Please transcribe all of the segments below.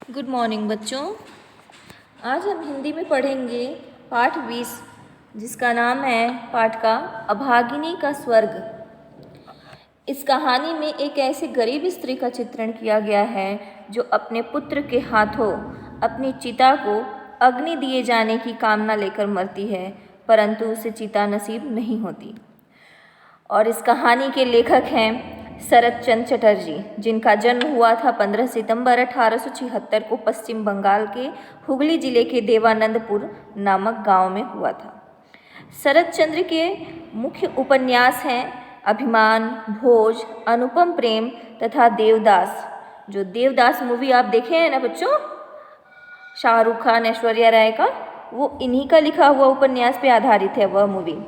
Good morning बच्चों। आज हम हिंदी में पढ़ेंगे पाठ 20 जिसका नाम है पाठ का अभागिनी का स्वर्ग। इस कहानी में एक ऐसे गरीब स्त्री का चित्रण किया गया है जो अपने पुत्र के हाथों अपनी चिता को अग्नि दिए जाने की कामना लेकर मरती है, परंतु उसे चिता नसीब नहीं होती। और इस कहानी के लेखक हैं शरत चंद्र चटर्जी, जिनका जन्म हुआ था 15 सितंबर 1876 को पश्चिम बंगाल के हुगली जिले के देवानंदपुर नामक गांव में हुआ था। शरत चंद्र के मुख्य उपन्यास हैं अभिमान, भोज, अनुपम प्रेम तथा देवदास। जो देवदास मूवी आप देखे हैं ना बच्चों, शाहरुख खान, ऐश्वर्या राय का, वो इन्हीं का लिखा हुआ उपन्यास पे आधारित है वह मूवी।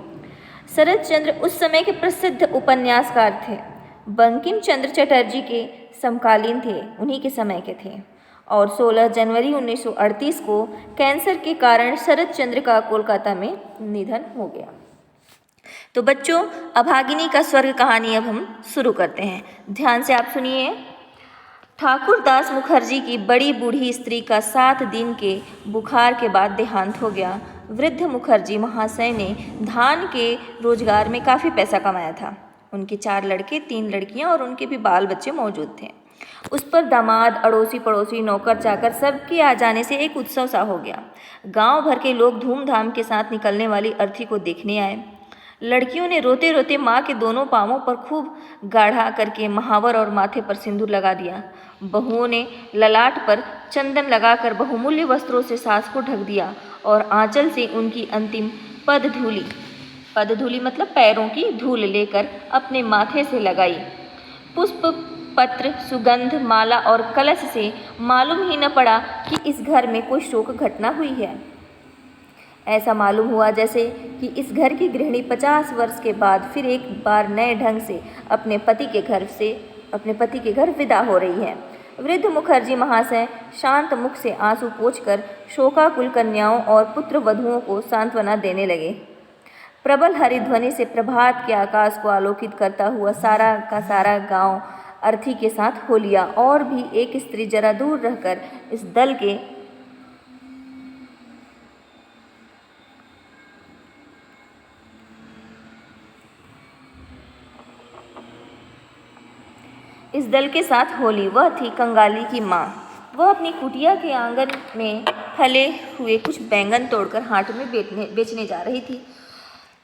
शरत चंद्र उस समय के प्रसिद्ध उपन्यासकार थे। बंकिम चंद्र चटर्जी के समकालीन थे, उन्हीं के समय के थे। और 16 जनवरी 1938 को कैंसर के कारण शरत चंद्र का कोलकाता में निधन हो गया। तो बच्चों, अभागिनी का स्वर्ग कहानी अब हम शुरू करते हैं। ध्यान से आप सुनिए। ठाकुर दास मुखर्जी की बड़ी बूढ़ी स्त्री का 7 दिन के बुखार के बाद देहांत हो गया। वृद्ध मुखर्जी महाशय ने धान के रोजगार में काफ़ी पैसा कमाया था। उनके 4 लड़के, 3 लड़कियां और उनके भी बाल बच्चे मौजूद थे। उस पर दामाद, अड़ोसी पड़ोसी, नौकर चाकर सबके आ जाने से एक उत्सव सा हो गया। गांव भर के लोग धूमधाम के साथ निकलने वाली अर्थी को देखने आए। लड़कियों ने रोते रोते माँ के दोनों पांवों पर खूब गाढ़ा करके महावर और माथे पर सिंदूर लगा दिया। बहुओं ने ललाट पर चंदन लगाकर बहुमूल्य वस्त्रों से सास को ढक दिया और आंचल से उनकी अंतिम पदधूलि मतलब पैरों की धूल लेकर अपने माथे से लगाई। पुष्प, पत्र, सुगंध, माला और कलश से मालूम ही न पड़ा कि इस घर में कोई शोक घटना हुई है। ऐसा मालूम हुआ जैसे कि इस घर की गृहिणी 50 वर्ष के बाद फिर एक बार नए ढंग से अपने पति के घर विदा हो रही है। वृद्ध मुखर्जी महाशय शांत मुख से आंसू पोंछकर शोकाकुल कन्याओं और पुत्र वधुओं को सांत्वना देने लगे। प्रबल हरिध्वनि से प्रभात के आकाश को आलोकित करता हुआ सारा का सारा गांव अर्थी के साथ हो लिया। और भी एक स्त्री जरा दूर रहकर इस दल के साथ होली। वह थी कंगाली की माँ। वह अपनी कुटिया के आंगन में फले हुए कुछ बैंगन तोड़कर हाट में बेचने जा रही थी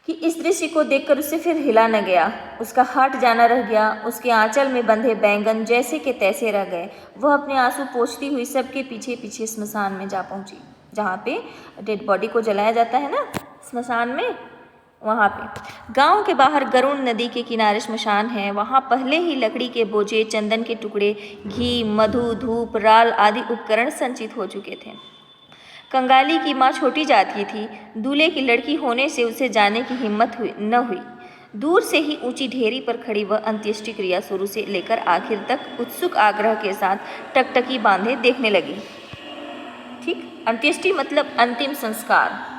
कि इस दृश्य को देखकर उससे फिर हिला न गया। उसका हाट जाना रह गया। उसके आंचल में बंधे बैंगन जैसे के तैसे रह गए। वह अपने आंसू पोंछती हुई सबके पीछे पीछे स्मशान में जा पहुंची, जहाँ पे डेड बॉडी को जलाया जाता है ना, स्मशान में, वहाँ पे। गांव के बाहर गरुड़ नदी के किनारे श्मशान है। वहाँ पहले ही लकड़ी के बोझे, चंदन के टुकड़े, घी, मधु, धूप, राल आदि उपकरण संचित हो चुके थे। कंगाली की माँ छोटी जात की थी। दूल्हे की लड़की होने से उसे जाने की हिम्मत न हुई। दूर से ही ऊंची ढेरी पर खड़ी वह अंत्येष्टि क्रिया शुरू से लेकर आखिर तक उत्सुक आग्रह के साथ टकटकी बांधे देखने लगी। ठीक, अंत्येष्टि मतलब अंतिम संस्कार।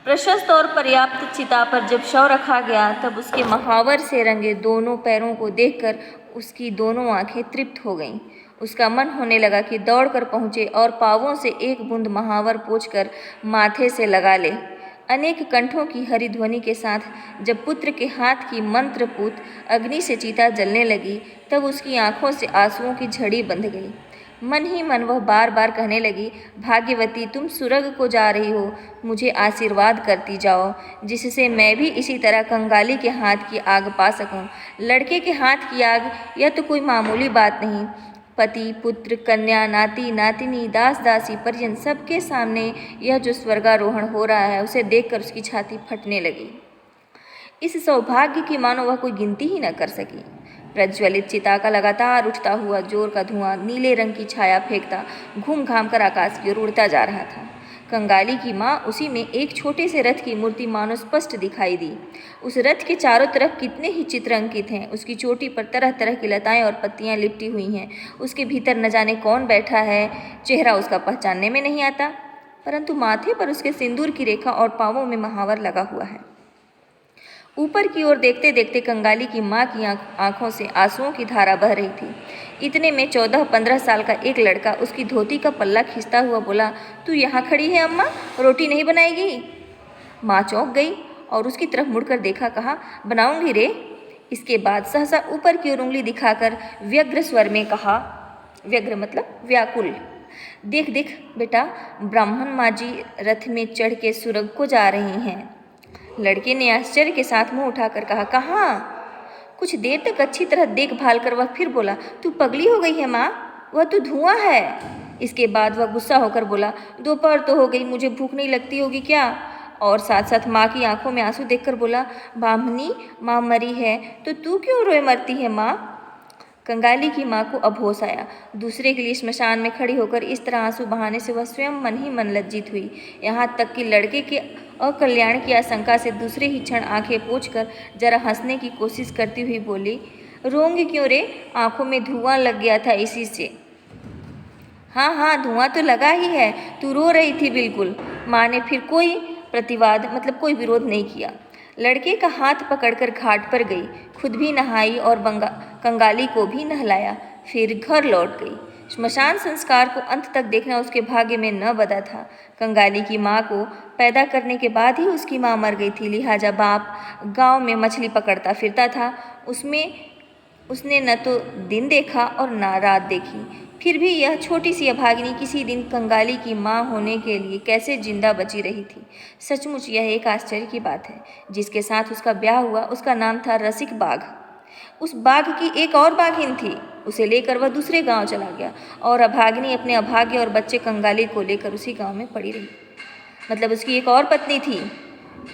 प्रशस्त और पर्याप्त चिता पर जब शव रखा गया तब उसके महावर से रंगे दोनों पैरों को देखकर उसकी दोनों आंखें तृप्त हो गईं। उसका मन होने लगा कि दौड़कर पहुँचे और पांवों से एक बूंद महावर पोंछकर माथे से लगा ले। अनेक कंठों की हरिध्वनि के साथ जब पुत्र के हाथ की मंत्रपूत अग्नि से चिता जलने लगी तब उसकी आंखों से आंसुओं की झड़ी बंध गई। मन ही मन वह बार बार कहने लगी, भाग्यवती, तुम सुरग को जा रही हो, मुझे आशीर्वाद करती जाओ जिससे मैं भी इसी तरह कंगाली के हाथ की आग पा सकूं। लड़के के हाथ की आग यह तो कोई मामूली बात नहीं। पति, पुत्र, कन्या, नाती, नातिनी, दास, दासी, परिजन सबके सामने यह जो स्वर्गारोहण हो रहा है उसे देखकर उसकी छाती फटने लगी। इस सौभाग्य की मानो वह कोई गिनती ही न कर सकी। प्रज्वलित चिता का लगातार उठता हुआ जोर का धुआं नीले रंग की छाया फेंकता घूम घाम कर आकाश की ओर उड़ता जा रहा था। कंगाली की माँ उसी में एक छोटे से रथ की मूर्ति मानो स्पष्ट दिखाई दी। उस रथ के चारों तरफ कितने ही चित्र अंकित हैं। उसकी चोटी पर तरह तरह की लताएं और पत्तियां लिपटी हुई हैं। उसके भीतर न जाने कौन बैठा है, चेहरा उसका पहचानने में नहीं आता, परंतु माथे पर उसके सिंदूर की रेखा और पांवों में महावर लगा हुआ है। ऊपर की ओर देखते देखते कंगाली की माँ की आंखों से आंसुओं की धारा बह रही थी। इतने में 14-15 साल का एक लड़का उसकी धोती का पल्ला खींचता हुआ बोला, तू यहाँ खड़ी है अम्मा, रोटी नहीं बनाएगी? माँ चौंक गई और उसकी तरफ मुड़कर देखा, कहा, बनाऊंगी रे। इसके बाद सहसा ऊपर की ओर उंगली दिखाकर व्यग्र स्वर में कहा, व्यग्र मतलब व्याकुल, देख देख बेटा, ब्राह्मण माँ जी रथ में चढ़ के सुरग को जा रही हैं। लड़के ने आश्चर्य के साथ मुंह उठाकर कहा, कहाँ? कुछ देर तक अच्छी तरह देखभाल कर वह फिर बोला, तू पगली हो गई है माँ, वह तो धुआं है। इसके बाद वह गुस्सा होकर बोला, दोपहर तो हो गई, मुझे भूख नहीं लगती होगी क्या? और साथ साथ माँ की आंखों में आंसू देखकर बोला, बामनी, माँ मरी है तो तू क्यों रोए मरती है माँ? कंगाली की माँ को अब होश आया। दूसरे के लिए श्मशान में खड़ी होकर इस तरह आंसू बहाने से वह स्वयं मन ही मन लज्जित हुई। यहाँ तक कि लड़के के अकल्याण की आशंका से दूसरे ही क्षण आंखें पोंछकर जरा हंसने की कोशिश करती हुई बोली, रोंगी क्यों रे? आंखों में धुआं लग गया था इसी से। हाँ हाँ, धुआं तो लगा ही है, तू रो रही थी बिल्कुल। माँ ने फिर कोई प्रतिवाद मतलब कोई विरोध नहीं किया। लड़के का हाथ पकड़कर घाट पर गई, खुद भी नहाई और कंगाली को भी नहलाया, फिर घर लौट गई। श्मशान संस्कार को अंत तक देखना उसके भाग्य में न बदा था। कंगाली की माँ को पैदा करने के बाद ही उसकी माँ मर गई थी, लिहाजा बाप गांव में मछली पकड़ता फिरता था। उसने न तो दिन देखा और न रात देखी। फिर भी यह छोटी सी अभागिनी किसी दिन कंगाली की माँ होने के लिए कैसे जिंदा बची रही थी। सचमुच यह एक आश्चर्य की बात है। जिसके साथ उसका ब्याह हुआ उसका नाम था रसिक बाघ। उस बाघ की एक और बाघिन थी, उसे लेकर वह दूसरे गांव चला गया और अभागिनी अपने अभागे और बच्चे कंगाली को लेकर उसी गांव में पड़ी रही। मतलब उसकी एक और पत्नी थी,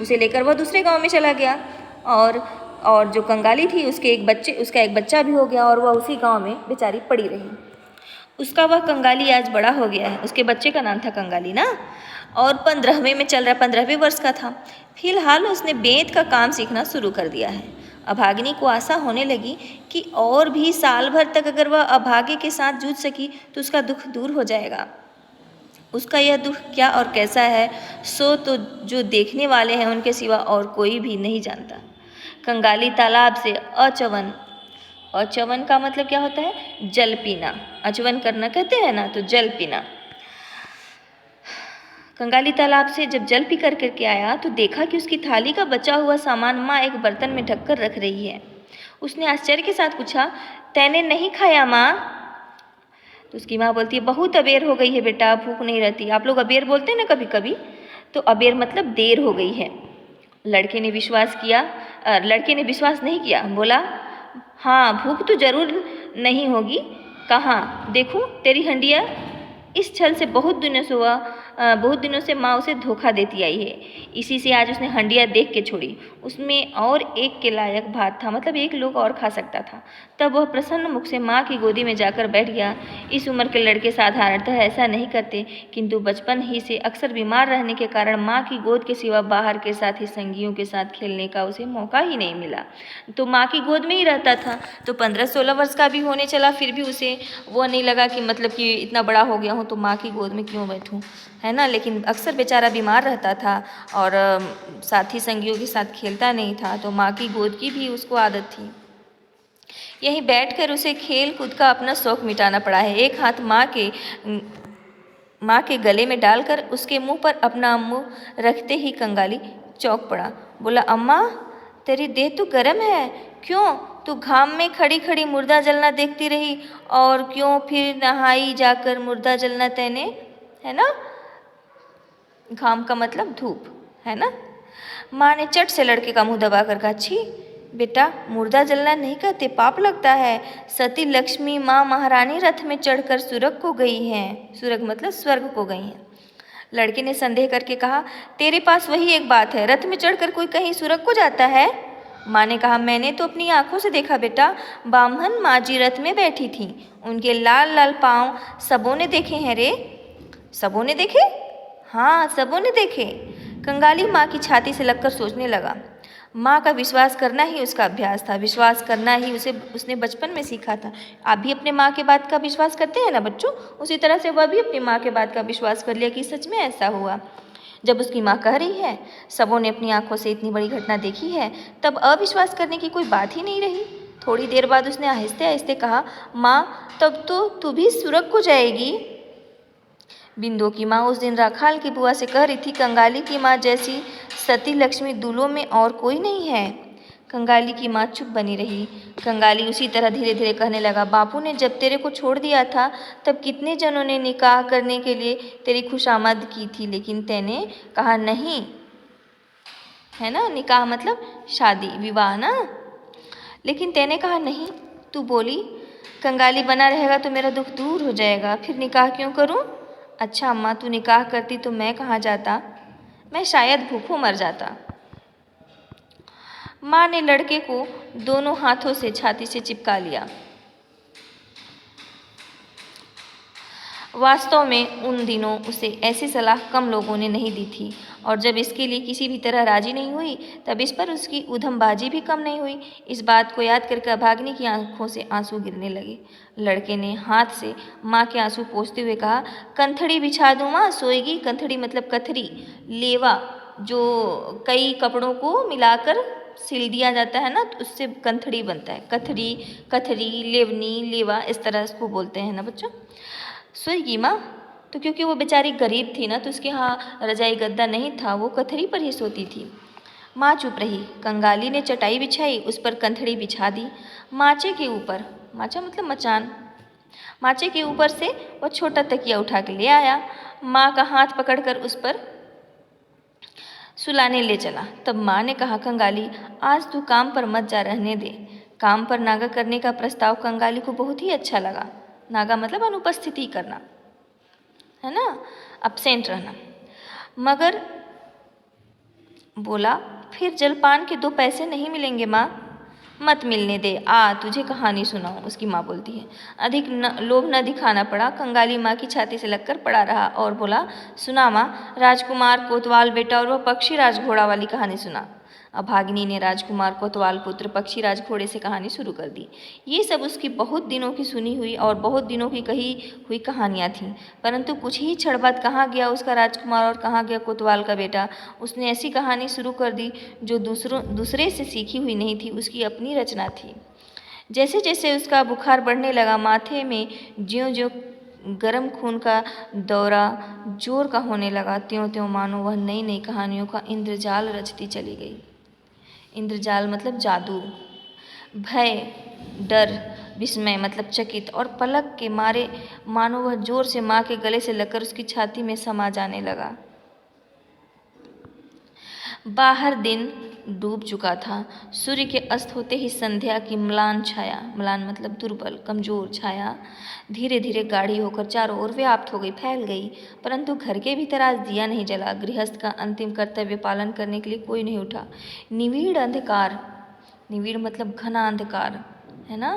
उसे लेकर वह दूसरे गांव में चला गया और जो कंगाली थी उसका एक बच्चा भी हो गया और वह उसी गांव में बेचारी पड़ी रही। उसका वह कंगाली आज बड़ा हो गया है, उसके बच्चे का नाम था कंगाली ना, और 15वें में चल रहा, 15वें वर्ष का था। फिलहाल उसने बेंत का काम सीखना शुरू कर दिया है। अभागिनी को आशा होने लगी कि और भी साल भर तक अगर वह अभागे के साथ जूझ सकी तो उसका दुख दूर हो जाएगा। उसका यह दुख क्या और कैसा है सो तो जो देखने वाले हैं उनके सिवा और कोई भी नहीं जानता। कंगाली तालाब से अचवन का मतलब क्या होता है? जल पीना। अचवन करना कहते हैं ना, तो जल पीना। कंगाली तालाब से जब जल पी कर करके आया तो देखा कि उसकी थाली का बचा हुआ सामान माँ एक बर्तन में ढककर रख रही है। उसने आश्चर्य के साथ पूछा, तैने नहीं खाया माँ? तो उसकी माँ बोलती है, बहुत अबेर हो गई है बेटा, भूख नहीं रहती। आप लोग अबेर बोलते हैं ना कभी कभी, तो अबेर मतलब देर हो गई है। लड़के ने विश्वास नहीं किया, बोला, हाँ भूख तो जरूर नहीं होगी, कहाँ देखूं तेरी हंडिया। इस छल से बहुत दिनों से माँ उसे धोखा देती आई है। इसी से आज उसने हंडिया देख के छोड़ी। उसमें और एक के लायक भात था, मतलब एक लोग और खा सकता था। तब वह प्रसन्न मुख से माँ की गोदी में जाकर बैठ गया। इस उम्र के लड़के साधारणतः ऐसा नहीं करते, किंतु बचपन ही से अक्सर बीमार रहने के कारण माँ की गोद के सिवा बाहर के साथी संगियों के साथ खेलने का उसे मौका ही नहीं मिला, तो माँ की गोद में ही रहता था। तो 15-16 वर्ष का भी होने चला, फिर भी उसे वो नहीं लगा कि मतलब कि इतना बड़ा हो गया हूँ तो माँ की गोद में क्यों बैठूँ, है ना। लेकिन अक्सर बेचारा बीमार रहता था और साथी संगियों के साथ खेलता नहीं था, तो माँ की गोद की भी उसको आदत थी। यहीं बैठकर उसे खेल कूद का अपना शौक मिटाना पड़ा है। एक हाथ माँ के गले में डालकर उसके मुंह पर अपना मुंह रखते ही कंगाली चौंक पड़ा। बोला, अम्मा तेरी देह तो गर्म है, क्यों? तू घाम में खड़ी खड़ी मुर्दा जलना देखती रही, और क्यों फिर नहाई जाकर मुर्दा जलना तैने, है ना। घाम का मतलब धूप, है ना। माँ ने चट से लड़के का मुंह दबाकर कहा, छी बेटा, मुर्दा जलना नहीं कहते, पाप लगता है। सती लक्ष्मी माँ महारानी रथ में चढ़कर सुरग को गई हैं। सुरग मतलब स्वर्ग को गई हैं। लड़के ने संदेह करके कहा, तेरे पास वही एक बात है, रथ में चढ़कर कोई कहीं सुरग को जाता है? माँ ने कहा, मैंने तो अपनी आंखों से देखा बेटा, बामन माँ जी रथ में बैठी थी, उनके लाल लाल पाँव सबों ने देखे हैं रे। सबों ने देखे? हाँ सबों ने देखे। कंगाली माँ की छाती से लगकर सोचने लगा। माँ का विश्वास करना ही उसका अभ्यास था, विश्वास करना ही उसने बचपन में सीखा था। आप भी अपने माँ के बात का विश्वास करते हैं ना बच्चों, उसी तरह से वह भी अपनी माँ के बात का विश्वास कर लिया कि सच में ऐसा हुआ। जब उसकी माँ कह रही है सबों ने अपनी आंखों से इतनी बड़ी घटना देखी है, तब अविश्वास करने की कोई बात ही नहीं रही। थोड़ी देर बाद उसने आहिस्ते आहिस्ते कहा, माँ तब तो तू भी सुरग को जाएगी। बिंदु की माँ उस दिन राखाल की बुआ से कह रही थी, कंगाली की माँ जैसी सती लक्ष्मी दूल्हों में और कोई नहीं है। कंगाली की माँ चुप बनी रही। कंगाली उसी तरह धीरे धीरे कहने लगा, बापू ने जब तेरे को छोड़ दिया था तब कितने जनों ने निकाह करने के लिए तेरी खुशामद की थी, लेकिन तैने कहा नहीं, है ना, निकाह मतलब शादी विवाह ना, लेकिन तैने कहा नहीं। तू बोली कंगाली बना रहेगा तो मेरा दुख दूर हो जाएगा, फिर निकाह क्यों करूं? अच्छा अम्मा, तू निकाह करती तो मैं कहाँ जाता? मैं शायद भूखों मर जाता। माँ ने लड़के को दोनों हाथों से छाती से चिपका लिया। वास्तव में उन दिनों उसे ऐसी सलाह कम लोगों ने नहीं दी थी, और जब इसके लिए किसी भी तरह राजी नहीं हुई तब इस पर उसकी उधमबाजी भी कम नहीं हुई। इस बात को याद करके अभागिनी की आंखों से आंसू गिरने लगे। लड़के ने हाथ से माँ के आंसू पोंछते हुए कहा, कंथड़ी बिछा दूँ माँ, सोएगी? कंथड़ी मतलब कथरी, लेवा जो कई कपड़ों को मिलाकर सिल दिया जाता है ना, तो उससे कंथड़ी बनता है। कथरी, कथरी, लेवनी, लेवा, इस तरह इसको बोलते हैं ना बच्चों। सोएगी माँ? तो क्योंकि वो बेचारी गरीब थी ना, तो उसके यहाँ रजाई गद्दा नहीं था, वो कथरी पर ही सोती थी। माँ चुप रही। कंगाली ने चटाई बिछाई, उस पर कंथड़ी बिछा दी। माचे के ऊपर, माचा मतलब मचान, माचे के ऊपर से वह छोटा तकिया उठा के ले आया। माँ का हाथ पकड़कर उस पर सुलाने ले चला। तब माँ ने कहा, कंगाली आज तू काम पर मत जा, रहने दे। काम पर नागा करने का प्रस्ताव कंगाली को बहुत ही अच्छा लगा। नागा मतलब अनुपस्थिति करना, है ना, अब्सेंट रहना। मगर बोला, फिर जलपान के 2 पैसे नहीं मिलेंगे माँ? मत मिलने दे, आ तुझे कहानी सुनाऊं, उसकी माँ बोलती है। अधिक लोभ न दिखाना पड़ा। कंगाली माँ की छाती से लगकर पड़ा रहा और बोला, सुना माँ, राजकुमार कोतवाल बेटा और वह पक्षीराज घोड़ा वाली कहानी सुना। अभागिनी ने राजकुमार कोतवाल पुत्र पक्षीराज घोड़े से कहानी शुरू कर दी। ये सब उसकी बहुत दिनों की सुनी हुई और बहुत दिनों की कही हुई कहानियाँ थीं, परंतु कुछ ही क्षण बाद कहाँ गया उसका राजकुमार और कहाँ गया कोतवाल का बेटा। उसने ऐसी कहानी शुरू कर दी जो दूसरे से सीखी हुई नहीं थी, उसकी अपनी रचना थी। जैसे जैसे उसका बुखार बढ़ने लगा, माथे में ज्यों ज्यों गर्म खून का दौरा जोर का होने लगा, त्यों त्यों मानो वह नई नई कहानियों का इंद्रजाल रचती चली गई। इंद्रजाल मतलब जादू। भय, डर, विस्मय मतलब चकित, और पलक के मारे मानो वह जोर से माँ के गले से लगकर उसकी छाती में समा जाने लगा। बाहर दिन डूब चुका था। सूर्य के अस्त होते ही संध्या की म्लान छाया, म्लान मतलब दुर्बल कमजोर छाया, धीरे धीरे गाढ़ी होकर चारों ओर व्याप्त हो गई, फैल गई। परंतु घर के भीतर आज दिया नहीं जला। गृहस्थ का अंतिम कर्तव्य पालन करने के लिए कोई नहीं उठा। निविड़ अंधकार, निविड़ मतलब घना अंधकार, है ना,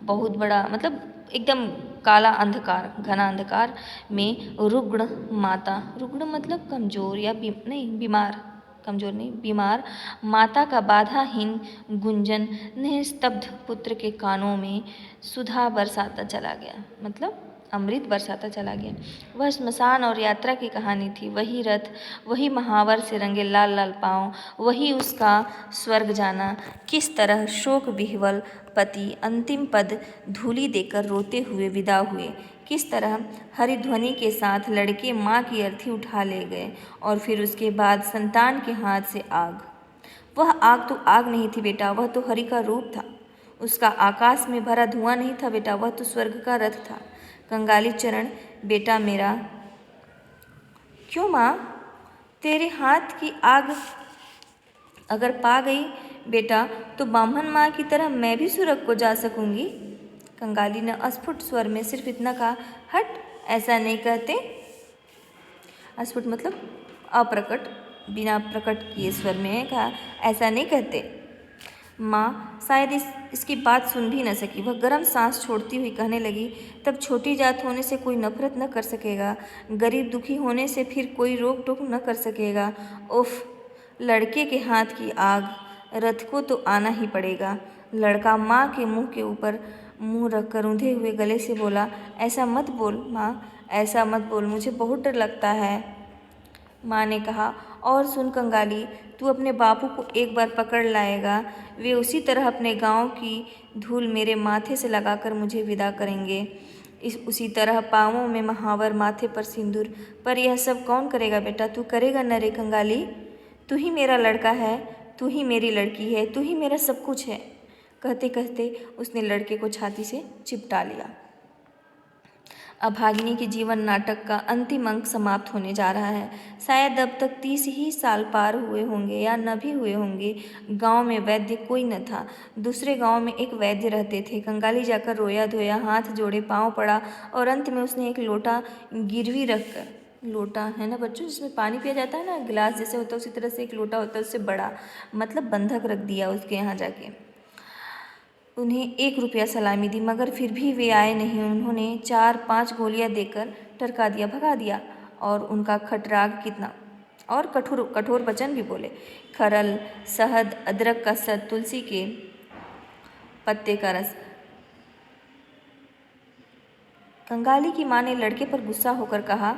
बहुत बड़ा मतलब एकदम काला अंधकार, घना अंधकार में रुग्ण माता, रुग्ण मतलब कमजोर या नहीं बीमार, कमजोर नहीं बीमार माता का बाधाहीन गुंजन निस्तब्ध पुत्र के कानों में सुधा बरसाता चला गया, मतलब अमृत बरसाता चला गया। वह श्मशान और यात्रा की कहानी थी। वही रथ, वही महावर से रंगे लाल लाल पाँव, वही उसका स्वर्ग जाना। किस तरह शोक विह्वल पति अंतिम पद धूलि देकर रोते हुए विदा हुए, किस तरह हरिध्वनि के साथ लड़के माँ की अर्थी उठा ले गए, और फिर उसके बाद संतान के हाथ से आग। वह आग तो आग नहीं थी बेटा, वह तो हरि का रूप था। उसका आकाश में भरा धुआं नहीं था बेटा, वह तो स्वर्ग का रथ था। कंगाली चरण बेटा मेरा। क्यों माँ? तेरे हाथ की आग अगर पा गई बेटा तो बामन माँ की तरह मैं भी सुरग को जा सकूंगी। कंगाली ने अस्फुट स्वर में सिर्फ इतना कहा, हट, ऐसा नहीं कहते। अस्फुट मतलब अप्रकट, बिना प्रकट किए स्वर में कहा, ऐसा नहीं कहते। माँ शायद इसकी बात सुन भी न सकी। वह गर्म सांस छोड़ती हुई कहने लगी, तब छोटी जात होने से कोई नफरत न कर सकेगा, गरीब दुखी होने से फिर कोई रोक टोक न कर सकेगा। उफ, लड़के के हाथ की आग, रथ को तो आना ही पड़ेगा। लड़का माँ के मुंह के ऊपर मुंह रखकर रूंधे हुए गले से बोला, ऐसा मत बोल माँ, ऐसा मत बोल, मुझे बहुत डर लगता है। माँ ने कहा, और सुन कंगाली, तू अपने बापू को एक बार पकड़ लाएगा, वे उसी तरह अपने गांव की धूल मेरे माथे से लगाकर मुझे विदा करेंगे। उसी तरह पाँवों में महावर, माथे पर सिंदूर। पर यह सब कौन करेगा बेटा? तू करेगा न रे कंगाली? तू ही मेरा लड़का है, तू ही मेरी लड़की है, तू ही मेरा सब कुछ है। कहते कहते उसने लड़के को छाती से चिपटा लिया। अभागिनी के जीवन नाटक का अंतिम अंक समाप्त होने जा रहा है। शायद अब तक 30 ही साल पार हुए होंगे या न भी हुए होंगे। गांव में वैद्य कोई न था। दूसरे गांव में एक वैद्य रहते थे। कंगाली जाकर रोया धोया, हाथ जोड़े, पाँव पड़ा और अंत में उसने एक लोटा गिरवी रखकर, लोटा है ना बच्चों जिसमें पानी पिया जाता है ना, गिलास जैसे होता है उसी तरह से एक लोटा होता है, उससे बड़ा, मतलब बंधक रख दिया उसके यहाँ जाके। उन्हें 1 रुपया सलामी दी, मगर फिर भी वे आए नहीं। उन्होंने 4-5 गोलियां देकर टरका दिया, भगा दिया। और उनका खटराग कितना, और कठोर कठोर वचन भी बोले। खरल, शहद, अदरक का सद, तुलसी के पत्ते का रस। कंगाली की माँ ने लड़के पर गुस्सा होकर कहा,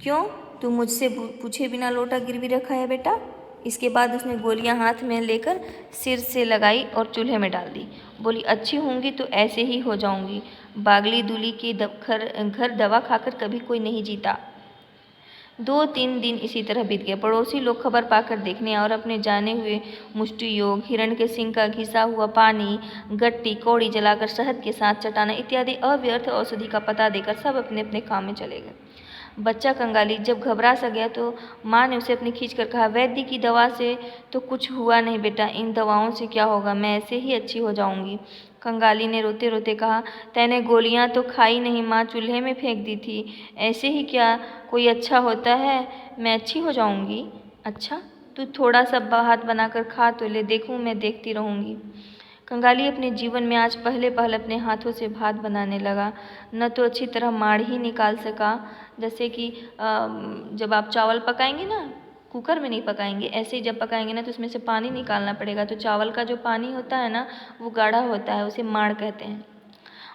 क्यों, तू मुझसे पूछे बिना लोटा गिरवी रखा है बेटा? इसके बाद उसने गोलियां हाथ में लेकर सिर से लगाई और चूल्हे में डाल दी। बोली, अच्छी होंगी तो ऐसे ही हो जाऊंगी। बागली दूली के घर दवा खाकर कभी कोई नहीं जीता। 2-3 दिन इसी तरह बीत गए। पड़ोसी लोग खबर पाकर देखने और अपने जाने हुए मुष्टि योग, हिरण के सिंग का घिसा हुआ पानी, गट्टी कौड़ी जलाकर शहद के साथ चटाना इत्यादि अव्यर्थ औषधि का पता देकर सब अपने अपने काम में चले गए। बच्चा कंगाली जब घबरा सा गया तो माँ ने उसे अपनी खींच कर कहा, वैद्य की दवा से तो कुछ हुआ नहीं बेटा, इन दवाओं से क्या होगा, मैं ऐसे ही अच्छी हो जाऊंगी। कंगाली ने रोते रोते कहा, तैने गोलियां तो खाई नहीं माँ, चूल्हे में फेंक दी थी। ऐसे ही क्या कोई अच्छा होता है, मैं अच्छी हो जाऊंगी? अच्छा, तू थोड़ा सा हाथ बनाकर खा तो ले, देखूं, मैं देखती रहूंगी। कंगाली अपने जीवन में आज पहले पहल अपने हाथों से भात बनाने लगा। न तो अच्छी तरह माड़ ही निकाल सका, जैसे कि जब आप चावल पकाएंगे ना, कुकर में नहीं पकाएंगे, ऐसे ही जब पकाएंगे ना तो उसमें से पानी निकालना पड़ेगा। तो चावल का जो पानी होता है ना वो गाढ़ा होता है, उसे माड़ कहते हैं।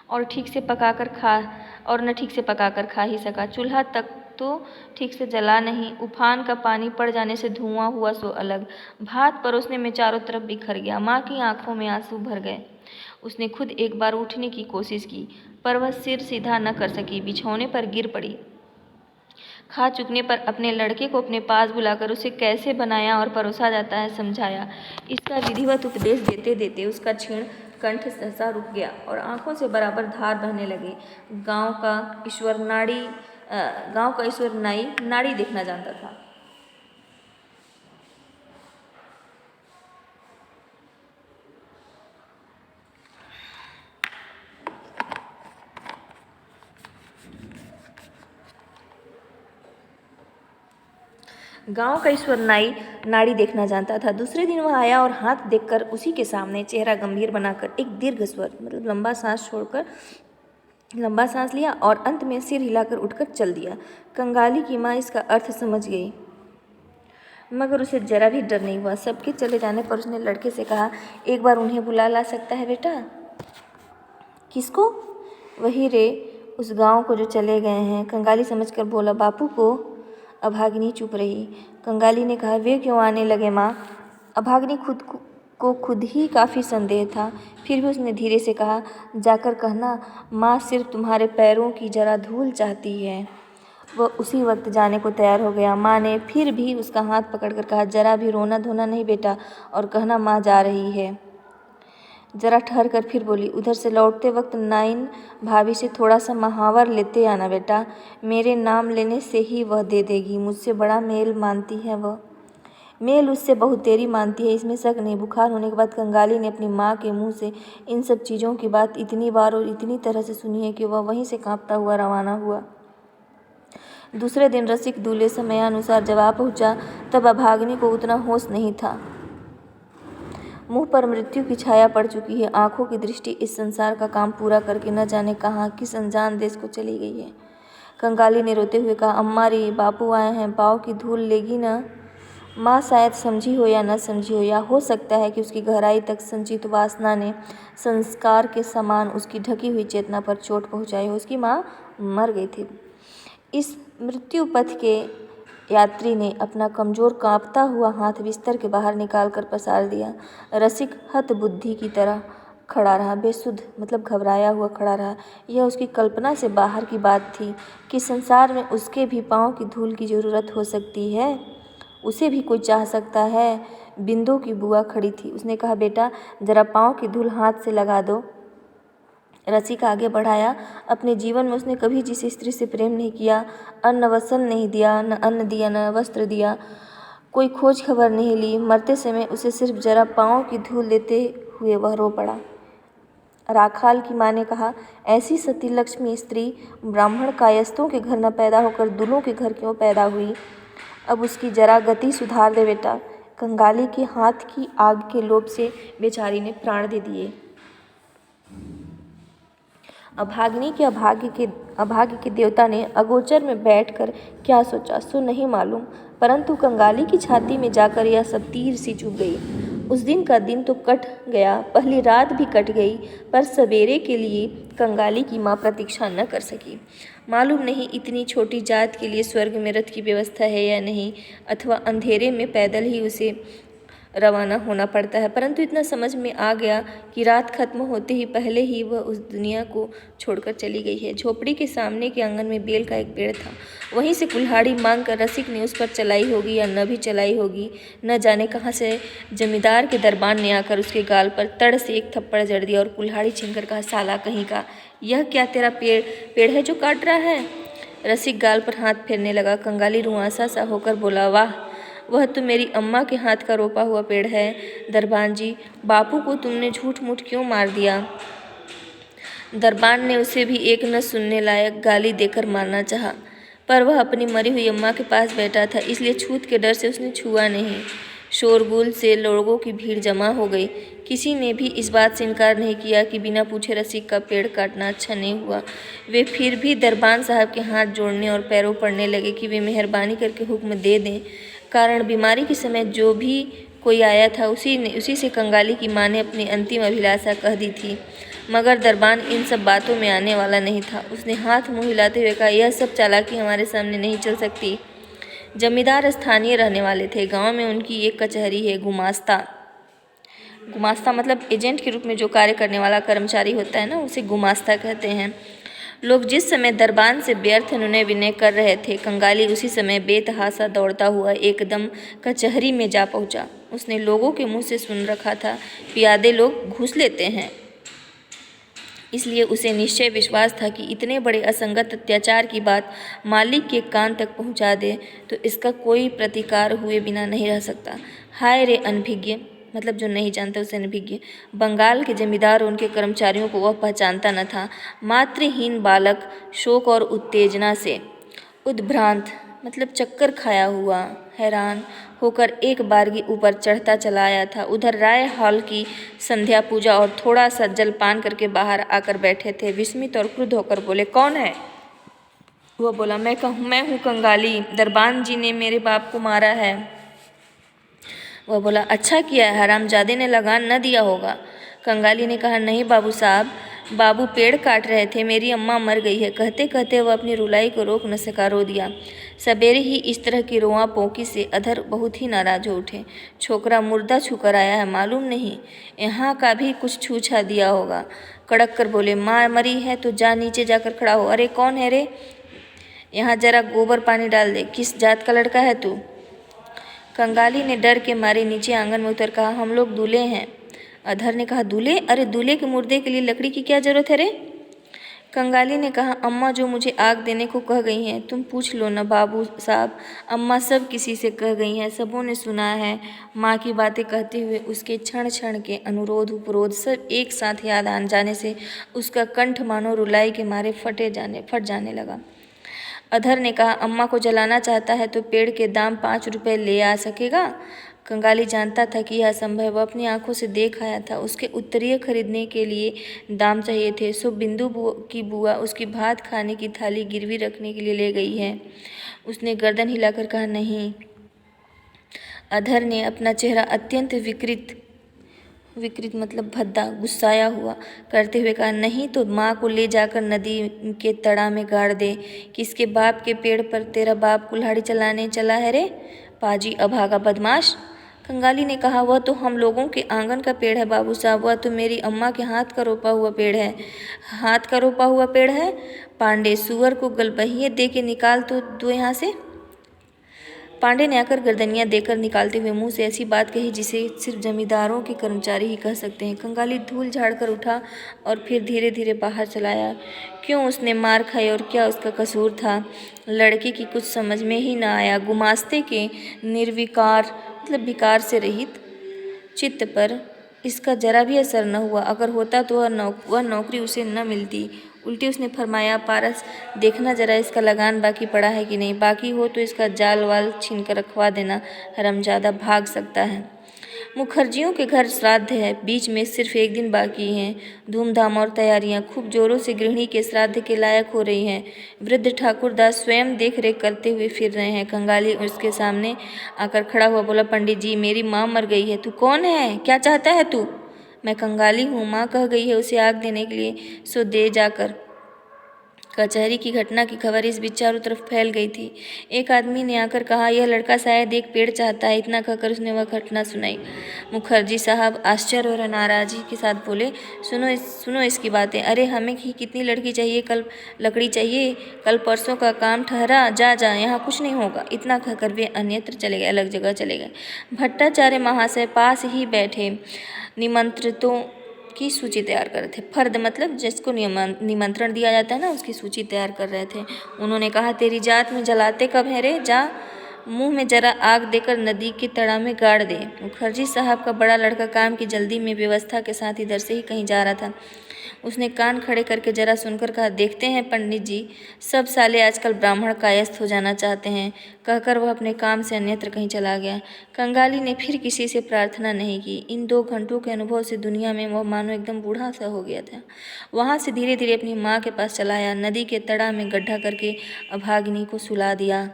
और ठीक से पकाकर खा और न ठीक से पकाकर खा ही सका। चूल्हा तक तो ठीक से जला नहीं, उफान का पानी पड़ जाने से धुआं हुआ सो अलग। भात परोसने में चारों तरफ बिखर गया। माँ की आंखों में आंसू भर गए। उसने खुद एक बार उठने की कोशिश की, पर वह सिर सीधा न कर सकी, बिछौने पर गिर पड़ी। खा चुकने पर अपने लड़के को अपने पास बुलाकर उसे कैसे बनाया और परोसा जाता है समझाया। इसका विधिवत उपदेश देते देते उसका क्षीण कंठ सहसा रुक गया और आंखों से बराबर धार बहने लगे। गांव का ईश्वर नाई नाड़ी देखना जानता था। गांव का ईश्वर नाई नाड़ी देखना जानता था। दूसरे दिन वह आया और हाथ देखकर उसी के सामने चेहरा गंभीर बनाकर एक दीर्घ स्वर, मतलब लंबा सांस छोड़कर लंबा सांस लिया और अंत में सिर हिलाकर उठकर चल दिया। कंगाली की माँ इसका अर्थ समझ गई, मगर उसे जरा भी डर नहीं हुआ। सबके चले जाने पर उसने लड़के से कहा, एक बार उन्हें बुला ला सकता है बेटा? किसको? वही रे, उस गांव को जो चले गए हैं। कंगाली समझकर बोला, बापू को। अभागिनी चुप रही। कंगाली ने कहा, वे क्यों आने लगे माँ? अभागिनी खुद ही काफ़ी संदेह था, फिर भी उसने धीरे से कहा, जाकर कहना माँ सिर्फ तुम्हारे पैरों की जरा धूल चाहती है। वह उसी वक्त जाने को तैयार हो गया। माँ ने फिर भी उसका हाथ पकड़कर कहा, जरा भी रोना धोना नहीं बेटा, और कहना माँ जा रही है। जरा ठहर कर फिर बोली, उधर से लौटते वक्त नाइन भाभी से थोड़ा सा महावर लेते आना बेटा, मेरे नाम लेने से ही वह दे देगी। मुझसे बड़ा मेल मानती है वह, मेल उससे बहुत तेरी मानती है, इसमें शक नहीं। बुखार होने के बाद कंगाली ने अपनी माँ के मुंह से इन सब चीज़ों की बात इतनी बार और इतनी तरह से सुनी है कि वह वहीं से कांपता हुआ रवाना हुआ। दूसरे दिन रसिक दूल्हे समयानुसार जब आ पहुँचा तब अभागिनी को उतना होश नहीं था। मुंह पर मृत्यु की छाया पड़ चुकी है। आंखों की दृष्टि इस संसार का काम पूरा करके न जाने कहाँ किस अनजान देश को चली गई है। कंगाली ने रोते हुए कहा, अम्मा रे, बापू आए हैं, पाँव की धूल लेगी ना? माँ शायद समझी हो या न समझी हो, या हो सकता है कि उसकी गहराई तक संचित वासना ने संस्कार के समान उसकी ढकी हुई चेतना पर चोट पहुँचाई हो। उसकी माँ मर गई थी। इस मृत्यु पथ के यात्री ने अपना कमज़ोर कांपता हुआ हाथ बिस्तर के बाहर निकालकर पसार दिया। रसिक हतबुद्धि की तरह खड़ा रहा, बेसुध मतलब घबराया हुआ खड़ा रहा। यह उसकी कल्पना से बाहर की बात थी कि संसार में उसके भी पाँव की धूल की ज़रूरत हो सकती है, उसे भी कोई चाह सकता है। बिंदु की बुआ खड़ी थी। उसने कहा, बेटा ज़रा पाँव की धूल हाथ से लगा दो। रसिक आगे बढ़ाया। अपने जीवन में उसने कभी जिस स्त्री से प्रेम नहीं किया, अन्न वसन नहीं दिया, न अन्न दिया, न वस्त्र दिया, कोई खोज खबर नहीं ली, मरते समय उसे सिर्फ जरा पाँव की धूल देते हुए वह रो पड़ा। राखाल की माँ ने कहा, ऐसी सती लक्ष्मी स्त्री ब्राह्मण कायस्थों के घर न पैदा होकर दुलों के घर क्यों पैदा हुई? अब उसकी जरा गति सुधार दे बेटा। कंगाली के हाथ की आग के लोभ से बेचारी ने प्राण दे दिए। अभागिनी के अभाग्य के देवता ने अगोचर में बैठकर क्या सोचा सो नहीं मालूम, परंतु कंगाली की छाती में जाकर यह सब तीर सी चुभ गई। उस दिन का दिन तो कट गया, पहली रात भी कट गई, पर सवेरे के लिए कंगाली की माँ प्रतीक्षा न कर सकी। मालूम नहीं इतनी छोटी जात के लिए स्वर्ग में रथ की व्यवस्था है या नहीं, अथवा अंधेरे में पैदल ही उसे रवाना होना पड़ता है, परंतु इतना समझ में आ गया कि रात खत्म होते ही पहले ही वह उस दुनिया को छोड़कर चली गई है। झोपड़ी के सामने के आंगन में बेल का एक पेड़ था, वहीं से कुल्हाड़ी मांगकर रसिक ने उस पर चलाई होगी या न भी चलाई होगी, न जाने कहाँ से जमींदार के दरबान ने आकर उसके गाल पर तड़ से एक थप्पड़ जड़ दिया और कुल्हाड़ी छीनकर कहा, साला कहीं का, यह क्या तेरा पेड़ है जो काट रहा है? रसिक गाल पर हाथ फेरने लगा। कंगाली रुआंसा सा होकर बोला, वाह, वह तो मेरी अम्मा के हाथ का रोपा हुआ पेड़ है। दरबान जी, बापू को तुमने झूठ मूठ क्यों मार दिया? दरबान ने उसे भी एक न सुनने लायक गाली देकर मारना चाहा, पर वह अपनी मरी हुई अम्मा के पास बैठा था, इसलिए छूत के डर से उसने छुआ नहीं। शोरगुल से लोगों की भीड़ जमा हो गई। किसी ने भी इस बात से इनकार नहीं किया कि बिना पूछे रसिक का पेड़ काटना अच्छा नहीं हुआ। वे फिर भी दरबान साहब के हाथ जोड़ने और पैरों पड़ने लगे कि वे मेहरबानी करके हुक्म दे दें, कारण बीमारी के समय जो भी कोई आया था उसी से कंगाली की माँ ने अपनी अंतिम अभिलाषा कह दी थी। मगर दरबान इन सब बातों में आने वाला नहीं था। उसने हाथ मुँह हिलाते हुए कहा, यह सब चालाकी हमारे सामने नहीं चल सकती। जमींदार स्थानीय रहने वाले थे। गांव में उनकी एक कचहरी है, गुमास्ता मतलब एजेंट के रूप में जो कार्य करने वाला कर्मचारी होता है ना, उसे गुमास्ता कहते हैं। लोग जिस समय दरबान से व्यर्थ अनुनय विनय कर रहे थे, कंगाली उसी समय बेतहासा दौड़ता हुआ एकदम कचहरी में जा पहुंचा। उसने लोगों के मुंह से सुन रखा था, पियादे लोग घूस लेते हैं, इसलिए उसे निश्चय विश्वास था कि इतने बड़े असंगत अत्याचार की बात मालिक के कान तक पहुंचा दे तो इसका कोई प्रतिकार हुए बिना नहीं रह सकता। हाय रे अनभिज्ञ, मतलब जो नहीं जानता उसे अनभिज्ञ। बंगाल के जमींदार और उनके कर्मचारियों को वह पहचानता न था। मातृहीन बालक शोक और उत्तेजना से उद्भ्रांत मतलब चक्कर खाया हुआ, हैरान होकर एक बारगी ऊपर चढ़ता चला आया था। उधर राय हॉल की संध्या पूजा और थोड़ा सा जलपान करके बाहर आकर बैठे थे। विस्मित और क्रुद्ध होकर बोले, कौन है? वह बोला, मैं हूँ कंगाली, दरबान जी ने मेरे बाप को मारा है। वह बोला, अच्छा किया है, हरामजादे ने लगान न दिया होगा। कंगाली ने कहा, नहीं बाबू साहब, बाबू पेड़ काट रहे थे, मेरी अम्मा मर गई है। कहते कहते वह अपनी रुलाई को रोक न सका, रो दिया। सवेरे ही इस तरह की रोआ पोंकी से अधर बहुत ही नाराज हो उठे। छोकरा मुर्दा छूकर आया है, मालूम नहीं यहाँ का भी कुछ छू छा दिया होगा। कड़क कर बोले, माँ मरी है तो जा नीचे जाकर खड़ा हो। अरे कौन है रे? यहाँ जरा गोबर पानी डाल दे। किस जात का लड़का है तू? कंगाली ने डर के मारे नीचे आंगन में उतर कहा, हम लोग दूल्हे हैं। अधर ने कहा, दूल्हे? अरे दूल्हे के मुर्दे के लिए लकड़ी की क्या जरूरत है रे? कंगाली ने कहा, अम्मा जो मुझे आग देने को कह गई हैं, तुम पूछ लो ना बाबू साहब, अम्मा सब किसी से कह गई हैं, सबों ने सुना है। माँ की बातें कहते हुए उसके क्षण क्षण के अनुरोध उपरोध सब एक साथ याद आन जाने से उसका कंठ मानो रुलाई के मारे फट जाने लगा। अधर ने कहा, अम्मा को जलाना चाहता है तो पेड़ के दाम 5 रुपये ले आ सकेगा? कंगाली जानता था कि यह असंभव, वह अपनी आंखों से देख आया था। उसके उत्तरीय खरीदने के लिए दाम चाहिए थे, सो बिंदु की बुआ उसकी भात खाने की थाली गिरवी रखने के लिए ले गई है। उसने गर्दन हिलाकर कहा, नहीं। अधर ने अपना चेहरा अत्यंत विकृत मतलब भद्दा, गुस्साया हुआ करते हुए कहा, नहीं तो माँ को ले जाकर नदी के तड़ा में गाड़ दे। किसके बाप के पेड़ पर तेरा बाप कुल्हाड़ी चलाने चला है रे? पाजी अभागा बदमाश। कंगाली ने कहा, वह तो हम लोगों के आंगन का पेड़ है बाबू साहब, वह तो मेरी अम्मा के हाथ का रोपा हुआ पेड़ है। हाथ का रोपा हुआ पेड़ है? पांडे, सुअर को गलबहिए दे के निकाल तो दो यहाँ से। पांडे ने आकर गर्दनियाँ देकर निकालते हुए मुंह से ऐसी बात कही जिसे सिर्फ जमींदारों के कर्मचारी ही कह सकते हैं। कंगाली धूल झाड़कर उठा और फिर धीरे धीरे बाहर चला आया। क्यों उसने मार खाई और क्या उसका कसूर था? लड़के की कुछ समझ में ही न आया। गुमास्ते के निर्विकार मतलब विकार से रहित चित्त पर इसका जरा भी असर न हुआ। अगर होता तो वह नौकरी उसे न मिलती। उल्टे उसने फरमाया, पारस देखना जरा इसका लगान बाकी पड़ा है कि नहीं, बाकी हो तो इसका जाल वाल छीन कर रखवा देना, हरामजादा भाग सकता है। मुखर्जियों के घर श्राद्ध है, बीच में सिर्फ एक दिन बाकी है। धूमधाम और तैयारियां खूब जोरों से गृहिणी के श्राद्ध के लायक हो रही हैं। वृद्ध ठाकुरदास स्वयं देख रेख करते हुए फिर रहे हैं। कंगाली उसके सामने आकर खड़ा हुआ बोला, पंडित जी मेरी माँ मर गई है। तू कौन है? क्या चाहता है तू? मैं कंगाली हूँ, माँ कह गई है उसे आग देने के लिए, सो दे जाकर। कचहरी की घटना की खबर इस बीच चारों तरफ फैल गई थी। एक आदमी ने आकर कहा, यह लड़का शायद एक पेड़ चाहता है। इतना कहकर उसने वह घटना सुनाई। मुखर्जी साहब आश्चर्य और नाराजगी के साथ बोले, सुनो इसकी बातें। अरे हमें ही कितनी लड़की चाहिए, कल लकड़ी चाहिए, कल परसों का काम ठहरा, जा जा, यहाँ कुछ नहीं होगा। इतना कहकर वे अन्यत्र चले गए, अलग जगह चले गए। भट्टाचार्य महाशय पास ही बैठे निमंत्रितों की सूची तैयार कर रहे थे। फर्द मतलब जिसको निमंत्रण दिया जाता है ना, उसकी सूची तैयार कर रहे थे। उन्होंने कहा, तेरी जात में जलाते कब हैं रे? जा मुंह में जरा आग देकर नदी के तड़ा में गाड़ दे। मुखर्जी साहब का बड़ा लड़का काम की जल्दी में व्यवस्था के साथ इधर से ही कहीं जा रहा था। उसने कान खड़े करके जरा सुनकर कहा, देखते हैं पंडित जी, सब साले आजकल ब्राह्मण कायस्थ हो जाना चाहते हैं। कहकर वह अपने काम से अन्यत्र कहीं चला गया। कंगाली ने फिर किसी से प्रार्थना नहीं की। इन 2 घंटों के अनुभव से दुनिया में वह मानो एकदम बूढ़ा सा हो गया था। वहाँ से धीरे धीरे अपनी माँ के पास चला आया। नदी के तड़ा में गड्ढा करके अभागिनी को सुला दिया।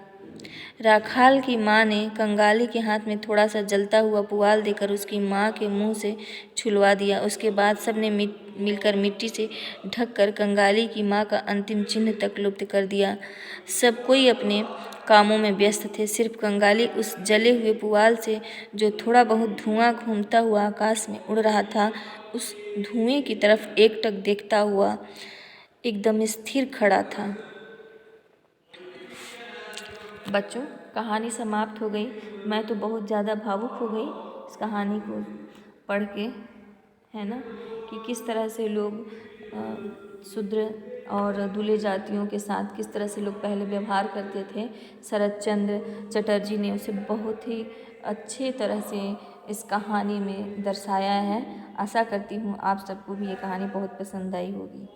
राखाल की माँ ने कंगाली के हाथ में थोड़ा सा जलता हुआ पुआल देकर उसकी माँ के मुंह से छुलवा दिया। उसके बाद सबने मिलकर मिट्टी से ढककर कंगाली की माँ का अंतिम चिन्ह तक लुप्त कर दिया। सब कोई अपने कामों में व्यस्त थे। सिर्फ कंगाली उस जले हुए पुआल से जो थोड़ा बहुत धुआं घूमता हुआ आकाश में उड़ रहा था, उस धुएं की तरफ एकटक देखता हुआ एकदम स्थिर खड़ा था। बच्चों, कहानी समाप्त हो गई। मैं तो बहुत ज़्यादा भावुक हो गई इस कहानी को पढ़ के, है ना, कि किस तरह से लोग शूद्र और दूल्हे जातियों के साथ किस तरह से लोग पहले व्यवहार करते थे। शरत चंद्र चटर्जी ने उसे बहुत ही अच्छे तरह से इस कहानी में दर्शाया है। आशा करती हूँ आप सबको भी ये कहानी बहुत पसंद आई होगी।